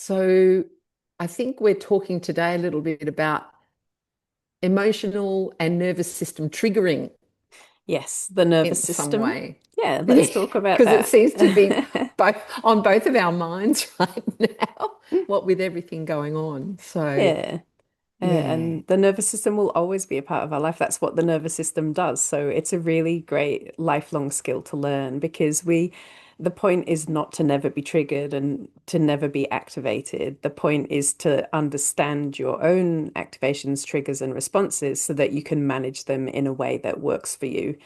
So I think we're talking today a little bit about emotional and nervous system triggering Yes, the nervous in some system. way. Yeah, let's Yeah, talk about because it that. seems to be both on both of our minds right now, what with everything going on. So Yeah. yeah, And the nervous system will always be a part of our life. That's what the nervous system does. So it's a really great lifelong skill to learn because the point is not to never be triggered and to never be activated. The point is to understand your own activations, triggers, and responses so that you can manage them in a way that works for you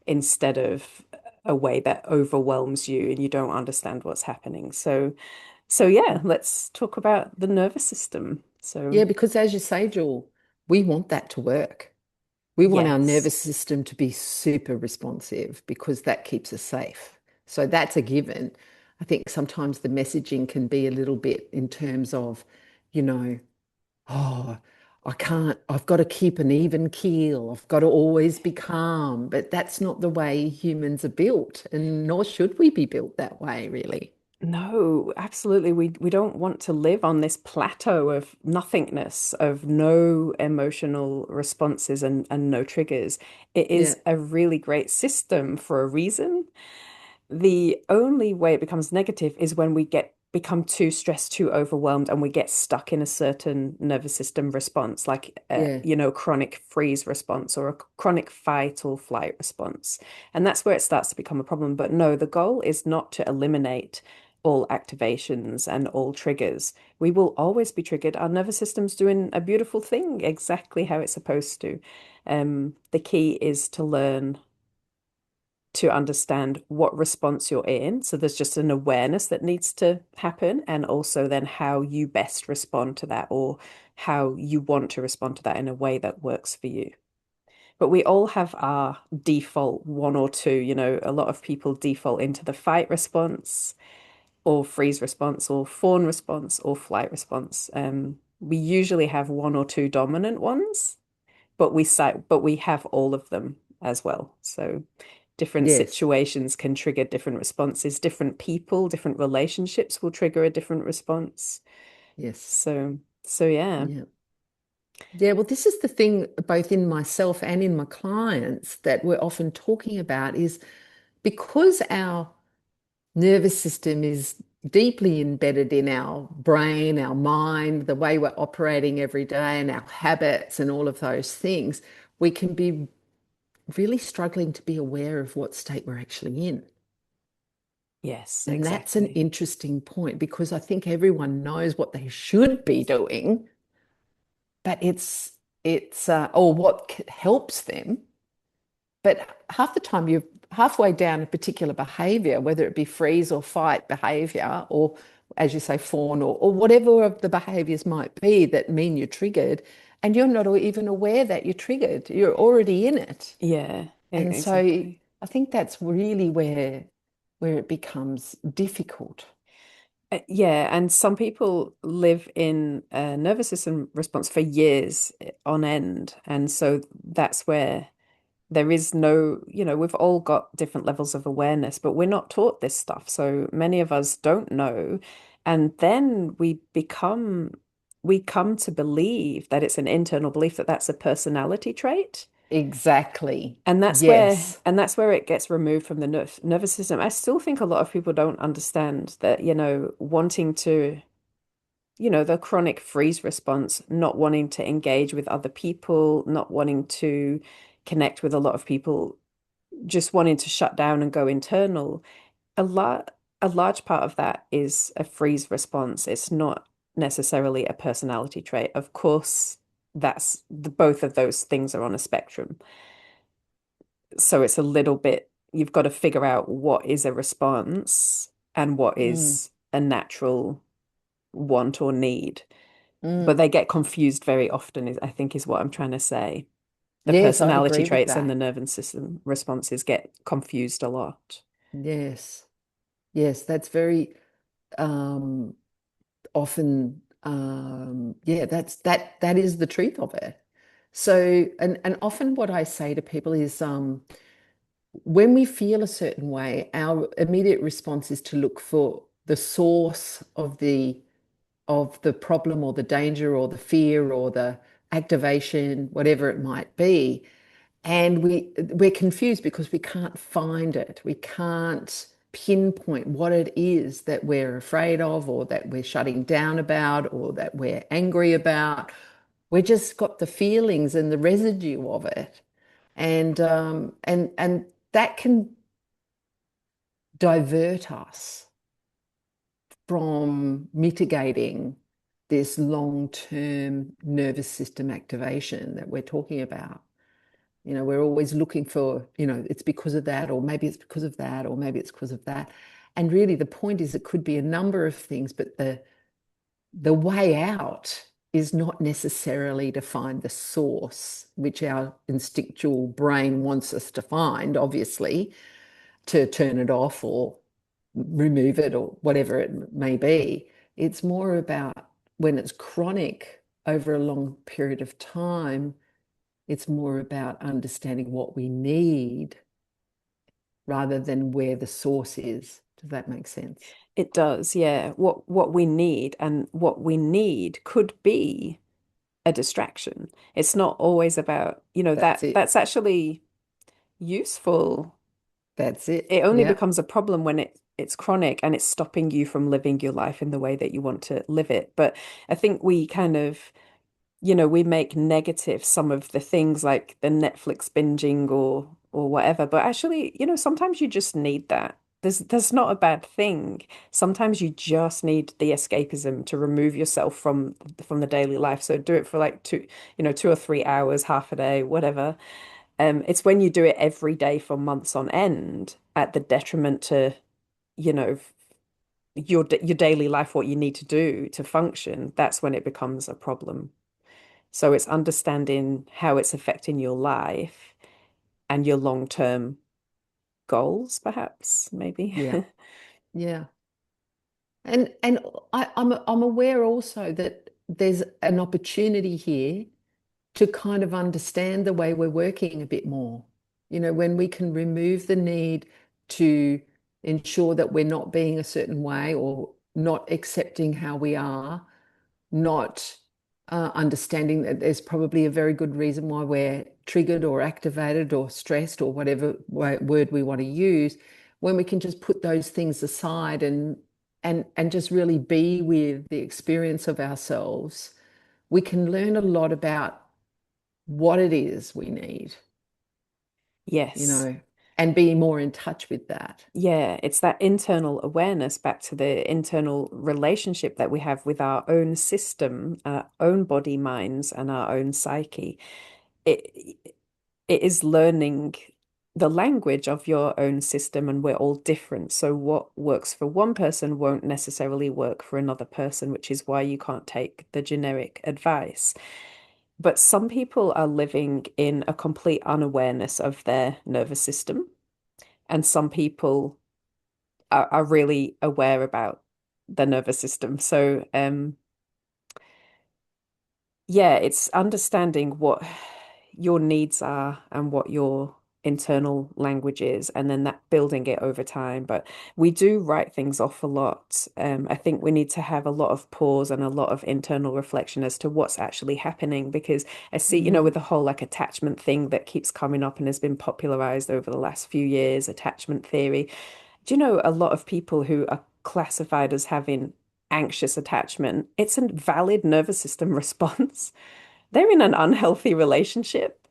instead of a way that overwhelms you and you don't understand what's happening. So yeah, let's talk about the nervous system. yeah, So because as you say, Jule, we want that to work. We want our yes. nervous system to be super responsive because that keeps us safe. So that's a given. I think sometimes the messaging can be a little bit in terms of, you know, oh, I can't, I've got to keep an even keel. I've got to always be calm. But that's not the way humans are built, and nor should we be built that way, really. No, absolutely. We don't want to live on this plateau of nothingness, of no emotional responses and no triggers. It Yeah, is a really great system for a reason. The only way it becomes negative is when we get become too stressed, too overwhelmed, and we get stuck in a certain nervous system response, like yeah, chronic freeze response or a chronic fight or flight response. And that's where it starts to become a problem. But no, the goal is not to eliminate all activations and all triggers. We will always be triggered. Our nervous system's doing a beautiful thing exactly how it's supposed to. The key is to learn to understand what response you're in. So there's just an awareness that needs to happen, and also then how you best respond to that or how you want to respond to that in a way that works for you. But we all have our default one or two. A lot of people default into the fight response or freeze response or fawn response or flight response. We usually have one or two dominant ones, but we have all of them as well. So different yes, situations can trigger different responses. Different people, different relationships will trigger a different response. yes, So yeah. yeah. Yeah, well, this is the thing both in myself and in my clients that we're often talking about is because our nervous system is deeply embedded in our brain, our mind, the way we're operating every day, and our habits and all of those things, we can be really struggling to be aware of what state we're actually in. Yes, And that's an exactly. interesting point because I think everyone knows what they should be doing, but it's or what helps them. But half the time you're halfway down a particular behavior, whether it be freeze or fight behavior, or as you say, fawn, or whatever of the behaviors might be that mean you're triggered, and you're not even aware that you're triggered. You're already in it. Yeah, And so exactly. I think that's really where it becomes difficult. Yeah, and some people live in a nervous system response for years on end. And so that's where there is no, we've all got different levels of awareness, but we're not taught this stuff. So many of us don't know. And then we come to believe that it's an internal belief that that's a personality trait. Exactly. And Yes. that's where it gets removed from the nervous system. I still think a lot of people don't understand that, wanting to, the chronic freeze response, not wanting to engage with other people, not wanting to connect with a lot of people, just wanting to shut down and go internal. A large part of that is a freeze response. It's not necessarily a personality trait. Of course, both of those things are on a spectrum. So it's a little bit, you've got to figure out what is a response and what Mm, is a natural want or need. But mm. they get confused very often, I think is what I'm trying to say. The Yes, I'd personality agree with traits and the that. nervous system responses get confused a lot. Yes. Yes, that's very um often yeah, that is the truth of it. So and often what I say to people is when we feel a certain way, our immediate response is to look for the source of the of the problem or the danger or the fear or the activation, whatever it might be. And we're confused because we can't find it. We can't pinpoint what it is that we're afraid of or that we're shutting down about or that we're angry about. We just got the feelings and the residue of it. And that can divert us from mitigating this long-term nervous system activation that we're talking about. We're always looking for, it's because of that, or maybe it's because of that, or maybe it's because of that. And really the point is it could be a number of things, but the way out is not necessarily to find the source, which our instinctual brain wants us to find, obviously, to turn it off or remove it or whatever it may be. It's more about when it's chronic over a long period of time, it's more about understanding what we need rather than where the source is. Does that make sense? It does, yeah. What we need, and what we need could be a distraction. It's not always about, That's it. that's actually useful. That's it. It only Yeah. becomes a problem when it's chronic and it's stopping you from living your life in the way that you want to live it. But I think we kind of, we make negative some of the things like the Netflix binging or whatever. But actually, sometimes you just need that. There's not a bad thing. Sometimes you just need the escapism to remove yourself from the daily life. So do it for like 2 or 3 hours, half a day, whatever. It's when you do it every day for months on end at the detriment to, you know, your daily life, what you need to do to function, that's when it becomes a problem. So it's understanding how it's affecting your life and your long-term goals, perhaps, maybe. Yeah. Yeah. And I'm aware also that there's an opportunity here to kind of understand the way we're working a bit more. When we can remove the need to ensure that we're not being a certain way or not accepting how we are, not understanding that there's probably a very good reason why we're triggered or activated or stressed or whatever word we want to use, when we can just put those things aside and just really be with the experience of ourselves, we can learn a lot about what it is we need, you Yes. know, and be more in touch with that. Yeah, it's that internal awareness back to the internal relationship that we have with our own system, our own body, minds, and our own psyche. It it is learning the language of your own system, and we're all different. So what works for one person won't necessarily work for another person, which is why you can't take the generic advice. But some people are living in a complete unawareness of their nervous system, and some people are really aware about the nervous system. So yeah, it's understanding what your needs are and what your internal language is, and then that building it over time. But we do write things off a lot. I think we need to have a lot of pause and a lot of internal reflection as to what's actually happening, because I see, with Mm, the whole like attachment thing that keeps coming up and has been popularized over the last few years, attachment theory. Do you know a lot of people who are classified as having anxious attachment? It's a valid nervous system response. They're in an unhealthy relationship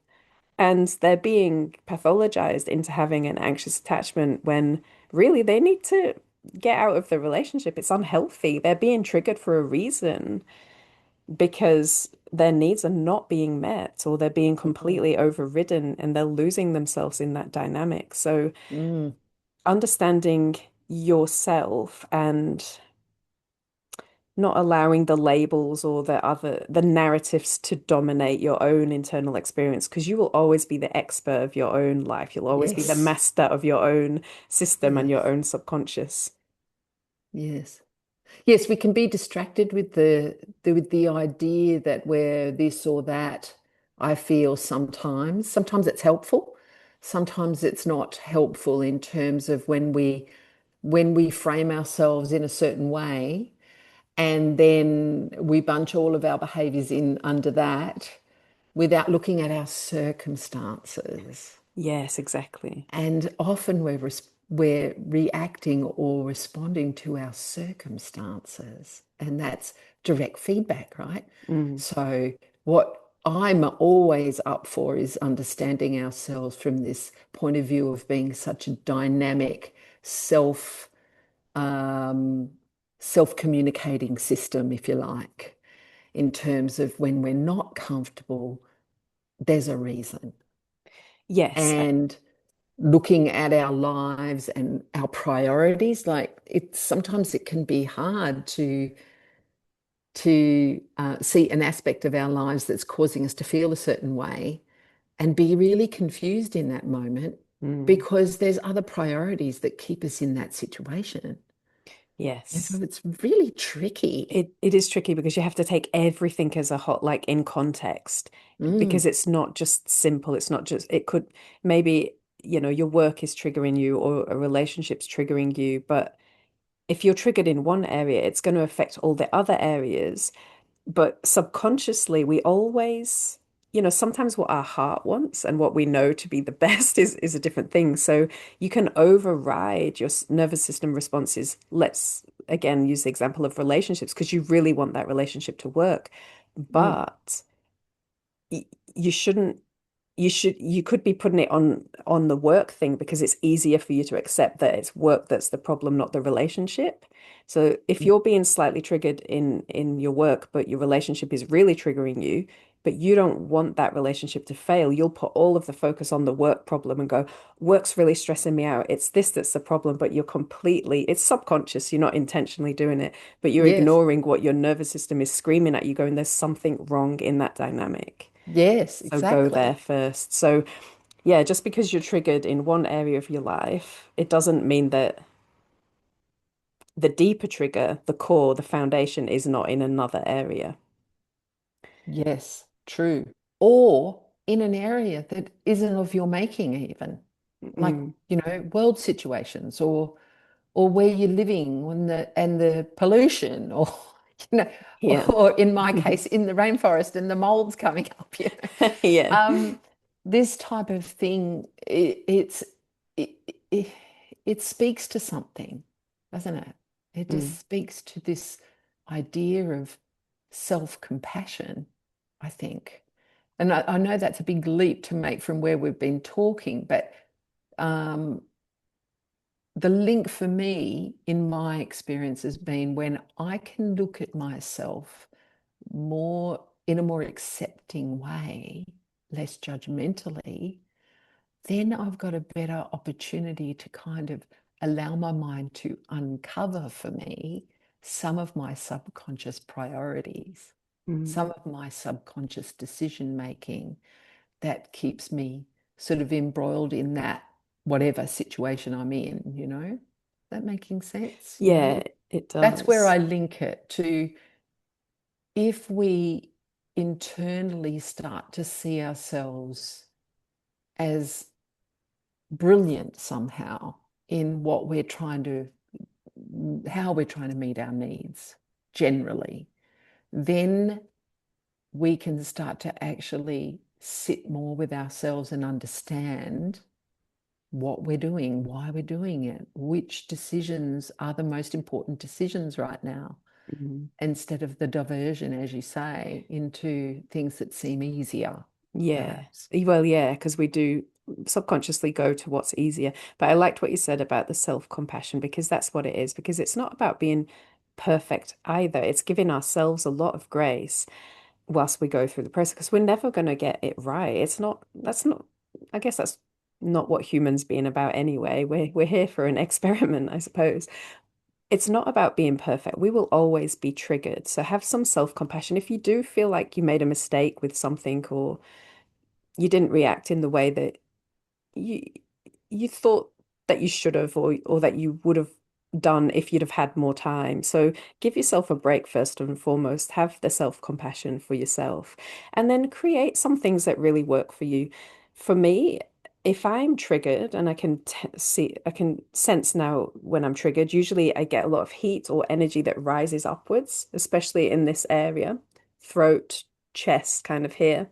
and they're being pathologized into having an anxious attachment when really they need to get out of the relationship. It's unhealthy. They're being triggered for a reason because their needs are not being met, or they're being mm, completely overridden and they're losing themselves in that dynamic. So mm. understanding yourself and not allowing the labels or the narratives to dominate your own internal experience, because you will always be the expert of your own life. You'll always be the Yes. master of your own system and your Yes. own subconscious. Yes. Yes, we can be distracted with the idea that we're this or that. I feel sometimes. Sometimes it's helpful. Sometimes it's not helpful in terms of when we frame ourselves in a certain way. And then we bunch all of our behaviors in under that without looking at our circumstances. Yes, exactly. And often we're reacting or responding to our circumstances, and that's direct feedback, right? Mm. So, what I'm always up for is understanding ourselves from this point of view of being such a dynamic, self um, self-communicating system, if you like, in terms of when we're not comfortable, there's a reason. Yes. And looking at our lives and our priorities, like it's sometimes it can be hard to see an aspect of our lives that's causing us to feel a certain way and be really confused in that moment Mm. because there's other priorities that keep us in that situation. And so Yes. it's really tricky. It is tricky because you have to take everything as a hot, like in context, because Mm, it's not just simple. It's not just, it could maybe, your work is triggering you or a relationship's triggering you, but if you're triggered in one area, it's going to affect all the other areas. But subconsciously, we always, sometimes what our heart wants and what we know to be the best is a different thing. So you can override your nervous system responses. Let's again use the example of relationships because you really want that relationship to work, mm, but you shouldn't you could be putting it on the work thing because it's easier for you to accept that it's work that's the problem, not the relationship. So if mm. you're being slightly triggered in your work, but your relationship is really triggering you, but you don't want that relationship to fail, you'll put all of the focus on the work problem and go, work's really stressing me out. It's this that's the problem, but it's subconscious. You're not intentionally doing it, but you're Yes, ignoring what your nervous system is screaming at you, going, there's something wrong in that dynamic. yes, So go there exactly. first. So, yeah, just because you're triggered in one area of your life, it doesn't mean that the deeper trigger, the core, the foundation is not in another area. Yes, true. Or in an area that isn't of your making, even like, Mm, world situations or where you're living and the pollution or you know yeah. or in my case in the rainforest and the mold's coming up. Yeah. um this type of thing it, it, it speaks to something, doesn't it? It Mm, just speaks to this idea of self-compassion, I think. And I know that's a big leap to make from where we've been talking, but um, the link for me in my experience has been when I can look at myself more in a more accepting way, less judgmentally, then I've got a better opportunity to kind of allow my mind to uncover for me some of my subconscious priorities, mm. some of my subconscious decision making that keeps me sort of embroiled in that whatever situation I'm in. Is that making sense? Yeah, it That's where does. I link it to if we internally start to see ourselves as brilliant somehow in what we're trying to, how we're trying to meet our needs generally, then we can start to actually sit more with ourselves and understand what we're doing, why we're doing it, which decisions are the most important decisions right now, Mm. instead of the diversion, as you say, into things that seem easier, Yeah. perhaps. Well, yeah, because we do subconsciously go to what's easier. But I liked what you said about the self-compassion because that's what it is, because it's not about being perfect either. It's giving ourselves a lot of grace whilst we go through the process because we're never going to get it right. I guess that's not what humans being about anyway. We're here for an experiment, I suppose. It's not about being perfect. We will always be triggered. So have some self-compassion. If you do feel like you made a mistake with something or you didn't react in the way that you you thought that you should have or that you would have done if you'd have had more time. So give yourself a break first and foremost. Have the self-compassion for yourself and then create some things that really work for you. For me, if I'm triggered and I can t see, I can sense now when I'm triggered, usually I get a lot of heat or energy that rises upwards, especially in this area, throat, chest, kind of here,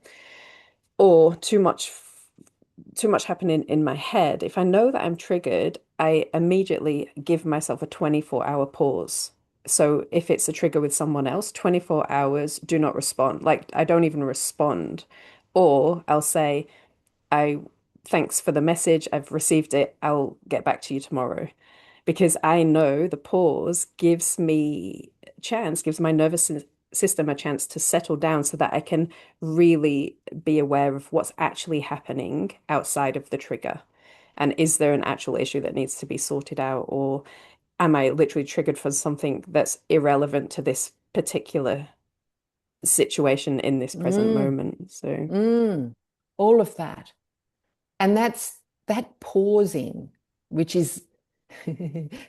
or too much happening in my head. If I know that I'm triggered, I immediately give myself a 24-hour pause. So if it's a trigger with someone else, 24 hours, do not respond. Like I don't even respond. Or I'll say, I thanks for the message. I've received it. I'll get back to you tomorrow. Because I know the pause gives me a chance, gives my system a chance to settle down so that I can really be aware of what's actually happening outside of the trigger. And is there an actual issue that needs to be sorted out, or am I literally triggered for something that's irrelevant to this particular situation in this present Mm, moment? So, mm, all of that. And that's that pausing, which is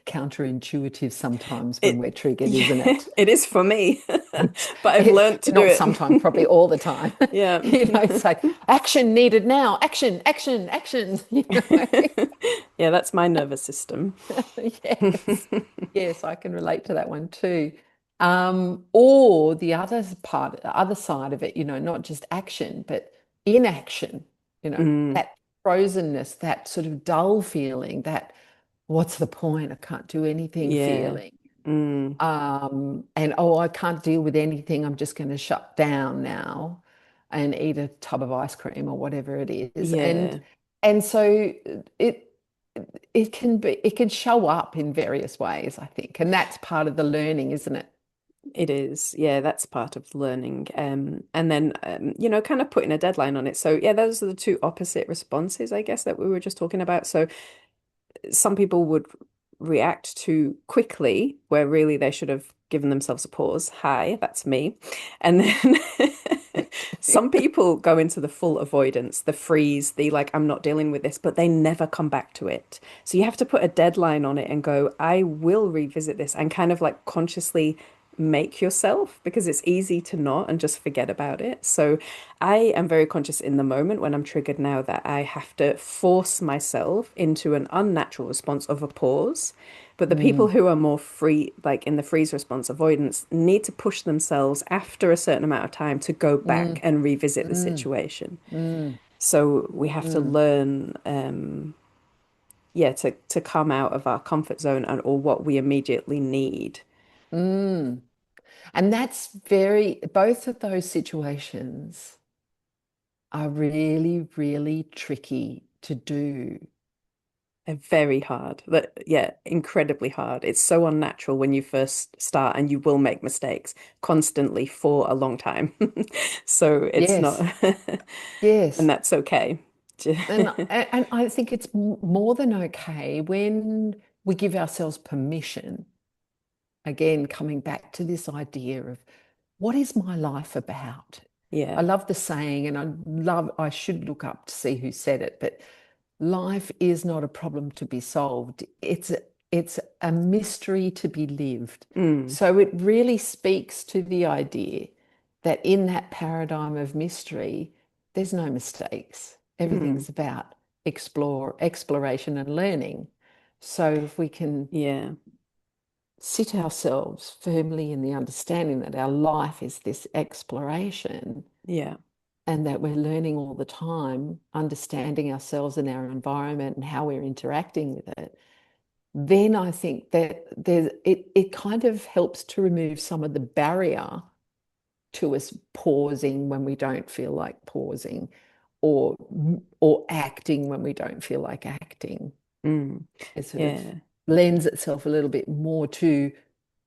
counterintuitive sometimes when it, we're triggered, isn't yeah, it? it is for me, but I've It, learned to do not it. sometimes, probably all the time. Yeah. It's like action needed now, action, action, action, Yeah, that's my nervous system. Yes. Yes, I can relate to that one too. Or the other side of it, not just action, but inaction, Mm, that frozenness, that sort of dull feeling, that what's the point? I can't do anything yeah. feeling. Mm, And oh, I can't deal with anything. I'm just going to shut down now and eat a tub of ice cream or whatever it is. And yeah, and so it it can show up in various ways, I think. And that's part of the learning, isn't it? it is. Yeah, that's part of learning. And then kind of putting a deadline on it. So yeah, those are the two opposite responses, I guess, that we were just talking about. So some people would react too quickly, where really they should have given themselves a pause. Hi, that's me. And then some people go into the full avoidance, the freeze, the like, I'm not dealing with this, but they never come back to it. So you have to put a deadline on it and go, I will revisit this and kind of like consciously make yourself because it's easy to not and just forget about it. So I am very conscious in the moment when I'm triggered now that I have to force myself into an unnatural response of a pause. But the people Mm, who are more free, like in the freeze response avoidance, need to push themselves after a certain amount of time to go back mm, and revisit the mm, situation. mm, So we have to mm, learn, yeah, to come out of our comfort zone and or what we immediately need. mm. And that's both of those situations are really, really tricky to do. Very hard. But yeah, incredibly hard. It's so unnatural when you first start and you will make mistakes constantly for a long time. So it's not, Yes, and yes. that's okay. And I think it's more than okay when we give ourselves permission. Again, coming back to this idea of what is my life about? I Yeah. love the saying, and I should look up to see who said it, but life is not a problem to be solved. It's a mystery to be lived. Mm, So it really speaks to the idea that in that paradigm of mystery, there's no mistakes. mm, Everything's about exploration and learning. So if we can yeah. sit ourselves firmly in the understanding that our life is this exploration Yeah. and that we're learning all the time, understanding ourselves and our environment and how we're interacting with it, then I think that it kind of helps to remove some of the barrier to us pausing when we don't feel like pausing or or acting when we don't feel like acting. Mm, It sort of yeah. lends itself a little bit more to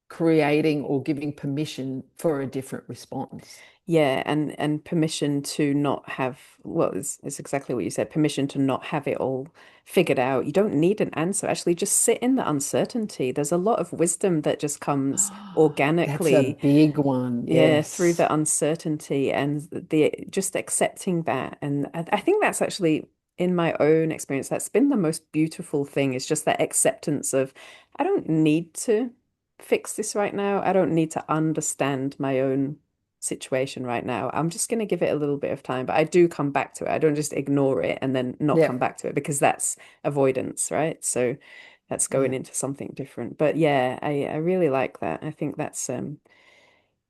creating or giving permission for a different response. Yeah, and permission to not have, well, it's exactly what you said, permission to not have it all figured out. You don't need an answer. Actually, just sit in the uncertainty. There's a lot of wisdom that just comes That's a organically, big one. yeah, through Yes. the uncertainty and the just accepting that. And I think that's actually, in my own experience, that's been the most beautiful thing, is just that acceptance of, I don't need to fix this right now. I don't need to understand my own situation right now. I'm just going to give it a little bit of time, but I do come back to it. I don't just ignore it and then not Yeah. come back to it because that's avoidance, right? So that's going Yeah. into something different. But yeah, I really like that. I think that's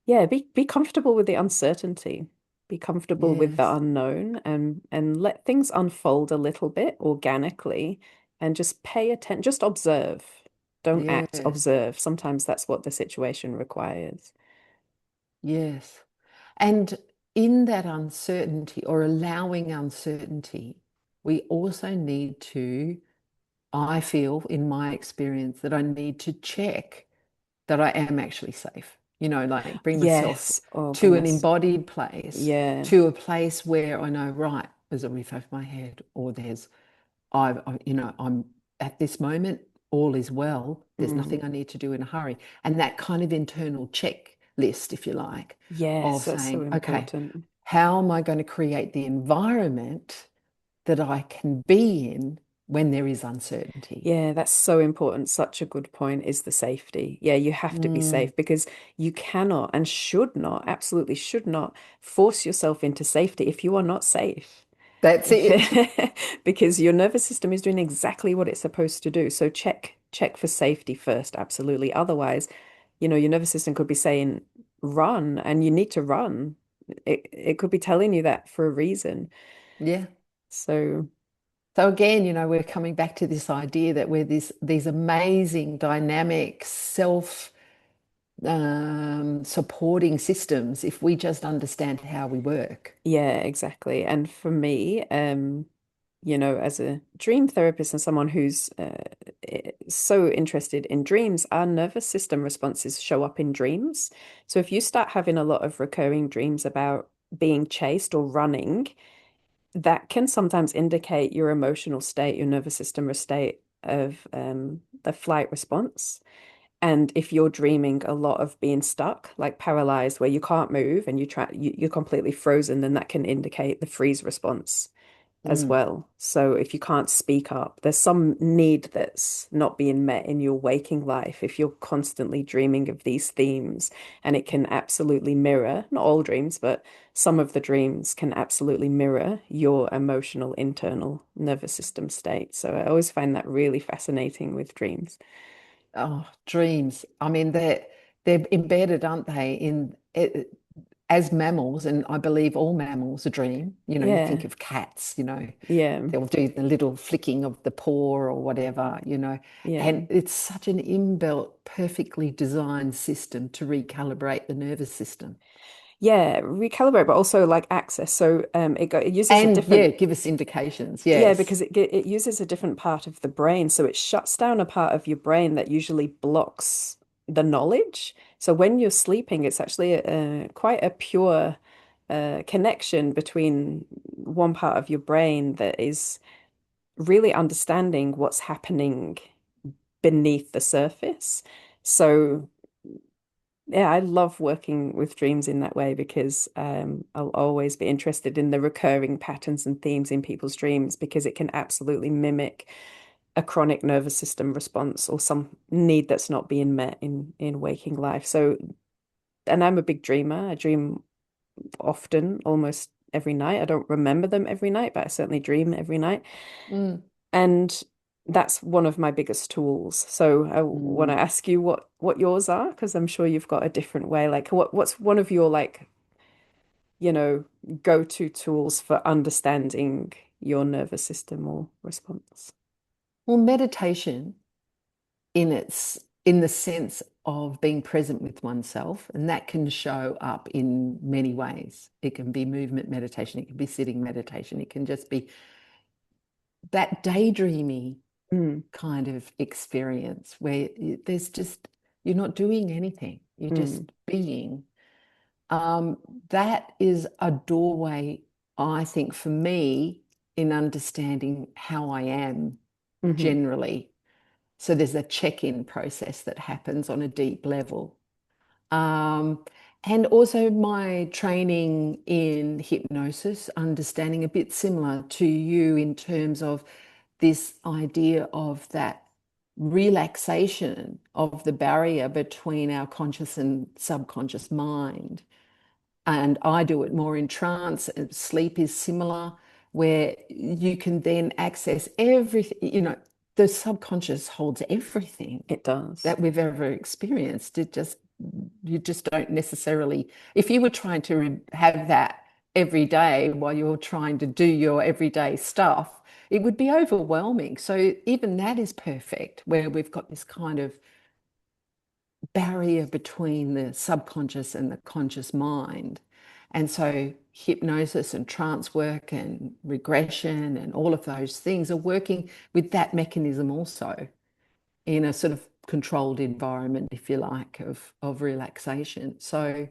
yeah, be comfortable with the uncertainty. Be comfortable with the Yes. unknown and let things unfold a little bit organically and just pay attention, just observe. Don't act, Yes. observe. Sometimes that's what the situation requires. Yes. And in that uncertainty or allowing uncertainty, we also need to, I feel in my experience, that I need to check that I am actually safe. Like bring myself Yes. Oh to an goodness. embodied place, Yeah. to a place where I know, right, there's a roof over my head, or I'm at this moment, all is well. There's Mm. nothing I need to do in a hurry. And that kind of internal checklist, if you like, Yes, of that's so saying, okay, important. how am I going to create the environment that I can be in when there is uncertainty? Yeah, that's so important. Such a good point is the safety. Yeah, you have to be Mm, safe because you cannot and should not, absolutely should not force yourself into safety if you are not safe. that's it. Because your nervous system is doing exactly what it's supposed to do. So check for safety first, absolutely. Otherwise, your nervous system could be saying run and you need to run. It could be telling you that for a reason. Yeah. So So again, we're coming back to this idea that we're these amazing, dynamic, self supporting systems if we just understand how we work. yeah, exactly. And for me, as a dream therapist and someone who's so interested in dreams, our nervous system responses show up in dreams. So if you start having a lot of recurring dreams about being chased or running, that can sometimes indicate your emotional state, your nervous system state of the flight response. And if you're dreaming a lot of being stuck, like paralyzed, where you can't move and you're completely frozen, then that can indicate the freeze response as Mm. well. So if you can't speak up, there's some need that's not being met in your waking life if you're constantly dreaming of these themes. And it can absolutely mirror, not all dreams, but some of the dreams can absolutely mirror your emotional internal nervous system state. So I always find that really fascinating with dreams. Oh, dreams. I mean, they're embedded, aren't they, in it, as mammals, and I believe all mammals dream. You think Yeah, of cats, yeah, they'll do the little flicking of the paw or whatever, yeah. and it's such an inbuilt, perfectly designed system to recalibrate the nervous system. Yeah, recalibrate, but also like access. So it uses a And different. yeah, give us indications. Yeah, Yes. because it uses a different part of the brain. So it shuts down a part of your brain that usually blocks the knowledge. So when you're sleeping, it's actually quite a pure connection between one part of your brain that is really understanding what's happening beneath the surface. So yeah, I love working with dreams in that way because I'll always be interested in the recurring patterns and themes in people's dreams because it can absolutely mimic a chronic nervous system response or some need that's not being met in waking life. So, and I'm a big dreamer. I dream often, almost every night. I don't remember them every night, but I certainly dream every night. Mm, And that's one of my biggest tools. So I want to mm. ask you what yours are, because I'm sure you've got a different way. Like what's one of your like, you know, go-to tools for understanding your nervous system or response? Well, meditation in the sense of being present with oneself, and that can show up in many ways. It can be movement meditation, it can be sitting meditation, it can just be that daydreamy Mm, kind of experience where there's just you're not doing anything, you're mm, just being. Um, that is a doorway, I think, for me in understanding how I am hmm generally. So there's a check-in process that happens on a deep level. Um, and also my training in hypnosis, understanding a bit similar to you in terms of this idea of that relaxation of the barrier between our conscious and subconscious mind and I do it more in trance. Sleep is similar, where you can then access everything, the subconscious holds everything It does. that we've ever experienced. You just don't necessarily, if you were trying to have that every day while you're trying to do your everyday stuff, it would be overwhelming. So even that is perfect, where we've got this kind of barrier between the subconscious and the conscious mind. And so hypnosis and trance work and regression and all of those things are working with that mechanism also in a sort of controlled environment, if you like, of relaxation. So,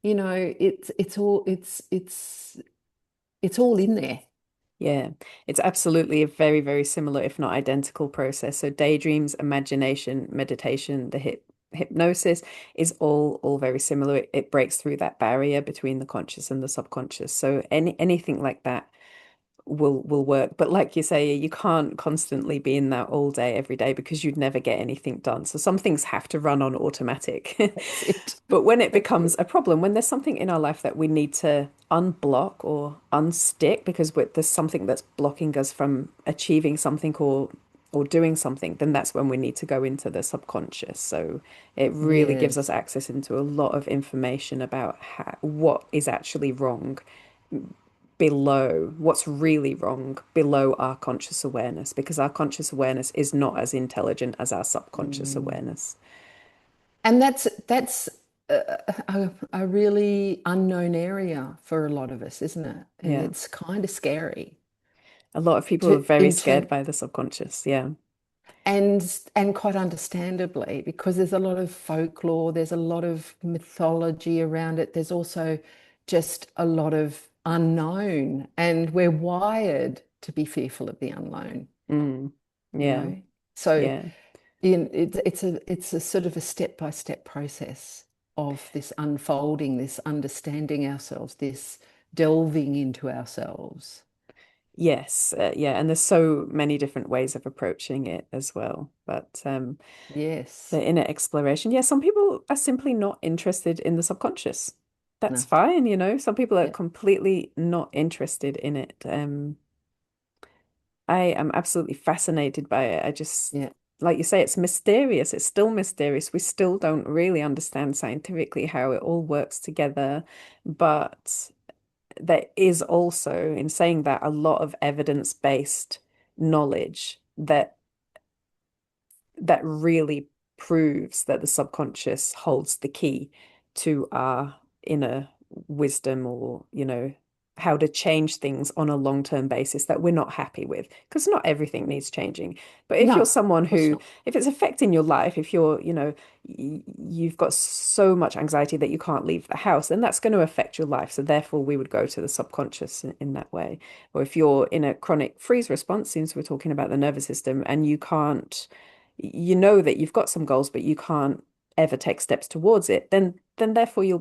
it's all in there. Yeah, it's absolutely a very, very similar, if not identical process. So daydreams, imagination, meditation, the hypnosis is all very similar. It breaks through that barrier between the conscious and the subconscious. So anything like that will work. But like you say, you can't constantly be in that all day, every day because you'd never get anything done. So some things have to run on automatic. That's it. But when it That's becomes it. a problem, when there's something in our life that we need to unblock or unstick because there's something that's blocking us from achieving something or doing something, then that's when we need to go into the subconscious. So it really gives us Yes. access into a lot of information about what is actually wrong below, what's really wrong below our conscious awareness, because our conscious awareness is not as intelligent as our subconscious Mm. awareness. And that's a really unknown area for a lot of us, isn't it? And Yeah. it's kind of scary A lot of people are to very in scared turn by the subconscious. Yeah. and quite understandably, because there's a lot of folklore, there's a lot of mythology around it. There's also just a lot of unknown, and we're wired to be fearful of the unknown, Mm. you Yeah. know? So Yeah. it's a sort of a step-by-step process of this unfolding, this understanding ourselves, this delving into ourselves. Yes. Yeah. And there's so many different ways of approaching it as well. But Yes. the inner exploration, yeah, some people are simply not interested in the subconscious. That's No. fine, you know. Some people are Yeah. completely not interested in it. I am absolutely fascinated by it. I just, Yeah. like you say, it's mysterious. It's still mysterious. We still don't really understand scientifically how it all works together. But there is also, in saying that, a lot of evidence-based knowledge that really proves that the subconscious holds the key to our inner wisdom, or, how to change things on a long-term basis that we're not happy with. Because not everything needs changing. But if No, you're of someone course who, not. if it's affecting your life, if you're, you've got so much anxiety that you can't leave the house, then that's going to affect your life. So therefore, we would go to the subconscious in that way. Or if you're in a chronic freeze response, since we're talking about the nervous system, and you can't, you know that you've got some goals, but you can't ever take steps towards it, then therefore you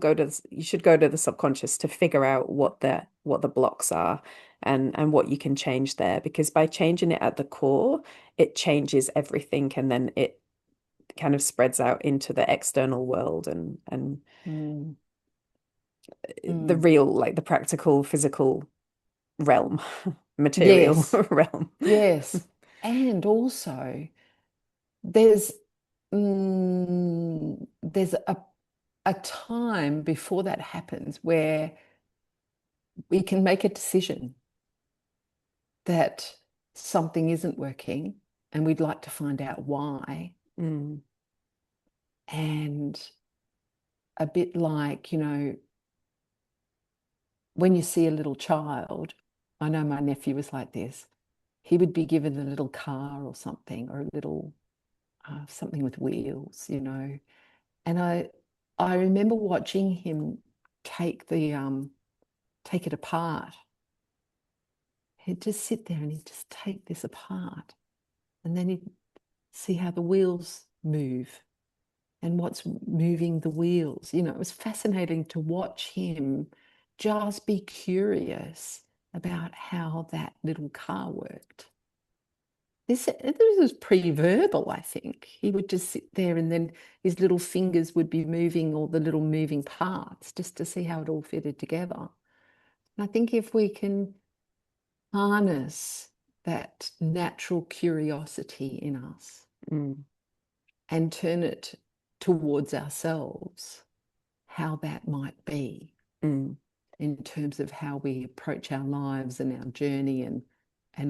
should go to the subconscious to figure out what the blocks are, and what you can change there. Because by changing it at the core, it changes everything, and then it kind of spreads out into the external world, and Mm, the mm. real, like the practical, physical realm, material Yes, realm. yes. And also, there's there's a time before that happens where we can make a decision that something isn't working and we'd like to find out why. Mm, And a bit like, when you see a little child, I know my nephew was like this. He would be given a little car or something, or a little something with wheels. And I remember watching him take take it apart. He'd just sit there and he'd just take this apart, and then he'd see how the wheels move and what's moving the wheels. It was fascinating to watch him just be curious about how that little car worked. this was pre-verbal, I think. He would just sit there and then his little fingers would be moving all the little moving parts just to see how it all fitted together. And I think if we can harness that natural curiosity in us Mm, and turn it towards ourselves, how that might be mm, in terms of how we approach our lives and our journey and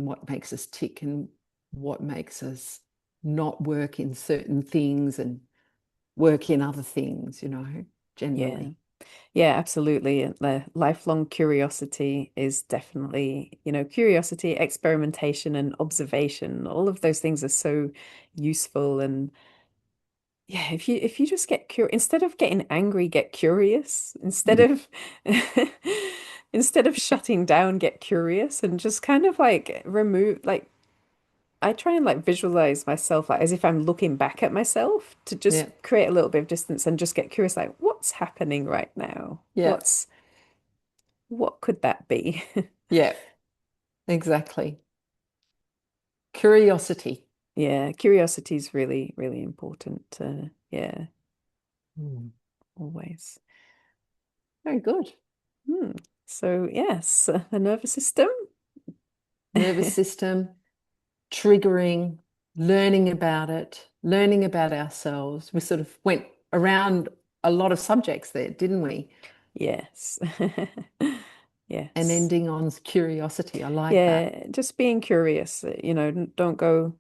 what makes us tick and what makes us not work in certain things and work in other things, yeah. generally. Yeah, absolutely. The lifelong curiosity is definitely, curiosity, experimentation, and observation. All of those things are so useful. And yeah, if you just get curious, instead of getting angry, get curious. Instead Mm. of instead of shutting down, get curious and just kind of like remove like I try and like visualize myself like as if I'm looking back at myself to just Yeah, create a little bit of distance and just get curious, like what's happening right now? yeah, What could that be? yeah, exactly. Curiosity. Yeah, curiosity is really, really important. Yeah, Mm. always. Very good. Hmm. So yes, the nervous system. Nervous system, triggering, learning about it, learning about ourselves. We sort of went around a lot of subjects there, didn't we? Yes. And Yes. ending on curiosity. I like that. Yeah, just being curious, don't go,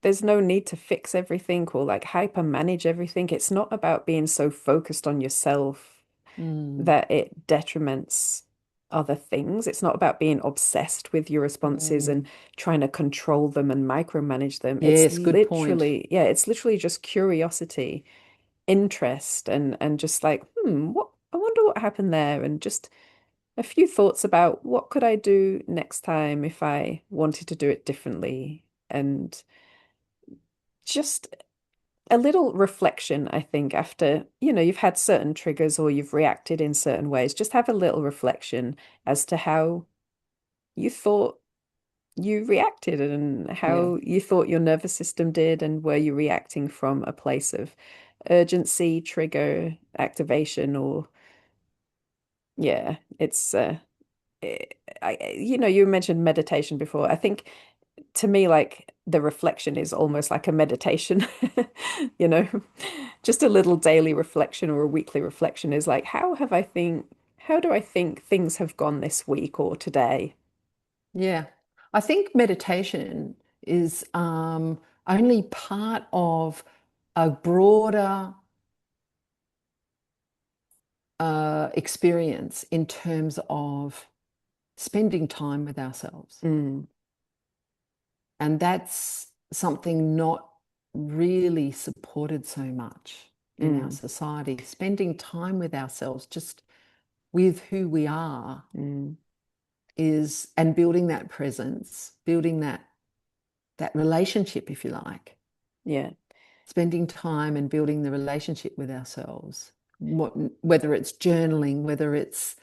there's no need to fix everything or like hyper manage everything. It's not about being so focused on yourself Mm, that it detriments other things. It's not about being obsessed with your responses and mm. trying to control them and micromanage them. Yes, good point. It's literally just curiosity, interest, and just like, what I wonder what happened there, and just a few thoughts about what could I do next time if I wanted to do it differently, and just a little reflection, I think, after, you've had certain triggers or you've reacted in certain ways, just have a little reflection as to how you thought you reacted and Yeah. how you thought your nervous system did, and were you reacting from a place of urgency, trigger, activation, or yeah, it's you mentioned meditation before. I think to me, like the reflection is almost like a meditation, you know, just a little daily reflection or a weekly reflection is like, how do I think things have gone this week or today? Yeah. I think meditation is only part of a broader experience in terms of spending time with ourselves. Mm, And that's something not really supported so much in our mm, society. Spending time with ourselves, just with who we are, mm, is and building that presence, building that relationship, if you like, yeah. spending time and building the relationship with ourselves. Whether it's journaling, whether it's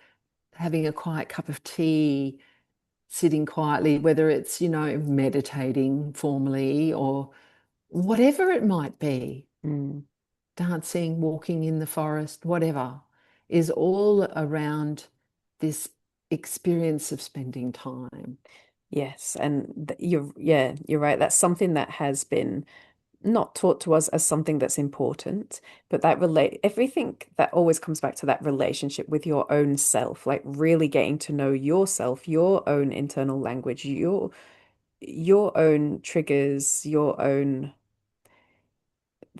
having a quiet cup of tea, sitting quietly, whether it's, meditating formally or whatever it might be, Mm. dancing, walking in the forest, whatever, is all around this experience of spending time. Yes, and you're right. That's something that has been not taught to us as something that's important, but that relate everything that always comes back to that relationship with your own self, like really getting to know yourself, your own internal language, your own triggers, your own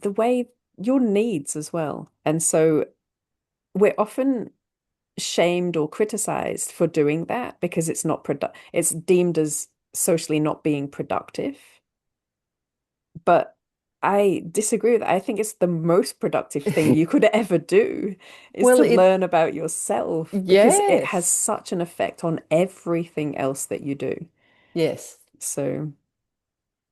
the way your needs as well. And so we're often shamed or criticized for doing that because it's deemed as socially not being productive. But I disagree with that. I think it's the most productive thing you could ever do is Well, to learn about yourself because it has yes, such an effect on everything else that you do. yes. So,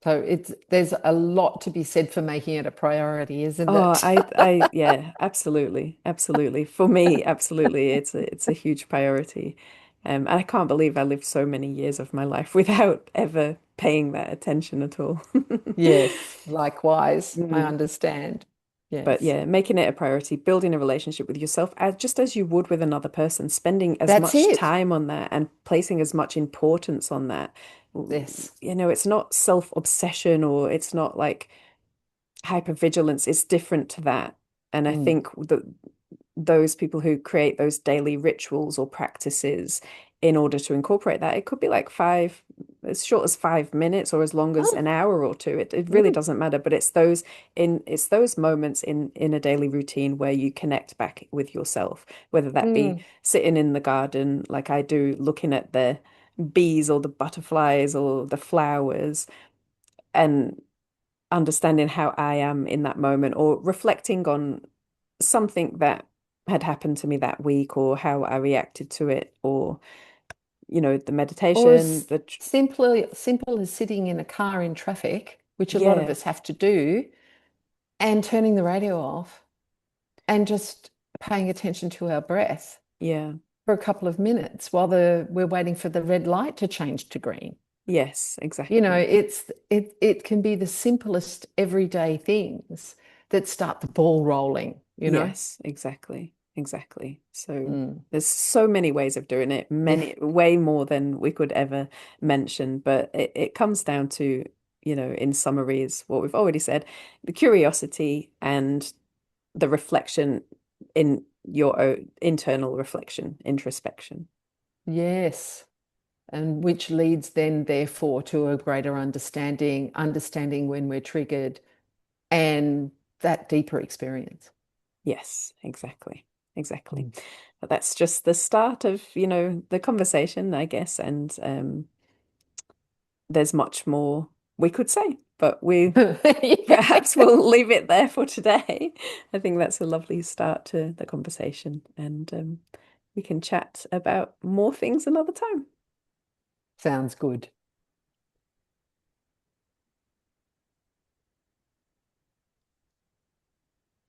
So there's a lot to be said for making it a priority, isn't oh, it? yeah, absolutely, absolutely. For me, absolutely, it's a huge priority. And I can't believe I lived so many years of my life without ever paying that attention at all. Yes, likewise. I Mm. understand. But Yes. yeah, making it a priority, building a relationship with yourself, just as you would with another person, spending as That's much it. time on that and placing as much importance on that. Yes. You know, it's not self-obsession or it's not like hypervigilance. It's different to that. And I Mm. think that those people who create those daily rituals or practices in order to incorporate that, it could be like five, as short as 5 minutes or as long as Oh, an hour or two. It really mm, doesn't matter, but it's those moments in a daily routine where you connect back with yourself, whether that be mm. sitting in the garden like I do, looking at the bees or the butterflies or the flowers and understanding how I am in that moment or reflecting on something that had happened to me that week or how I reacted to it or the Or meditation, as simple as sitting in a car in traffic, which a lot of yeah, us have to do, and turning the radio off and just paying attention to our breath yeah, for a couple of minutes while we're waiting for the red light to change to green. yes, You know, exactly. it can be the simplest everyday things that start the ball rolling, you know? Yes, exactly. Exactly. So Mm. there's so many ways of doing it, Yeah. many way more than we could ever mention, but it comes down to, in summary is what we've already said, the curiosity and the reflection in your own internal reflection, introspection. Yes. And which leads then, therefore, to a greater understanding when we're triggered and that deeper experience. Yes, exactly. Exactly. Mm. But that's just the start of, the conversation, I guess. And there's much more we could say, but we Yeah. perhaps we'll leave it there for today. I think that's a lovely start to the conversation, and we can chat about more things another time. Sounds good.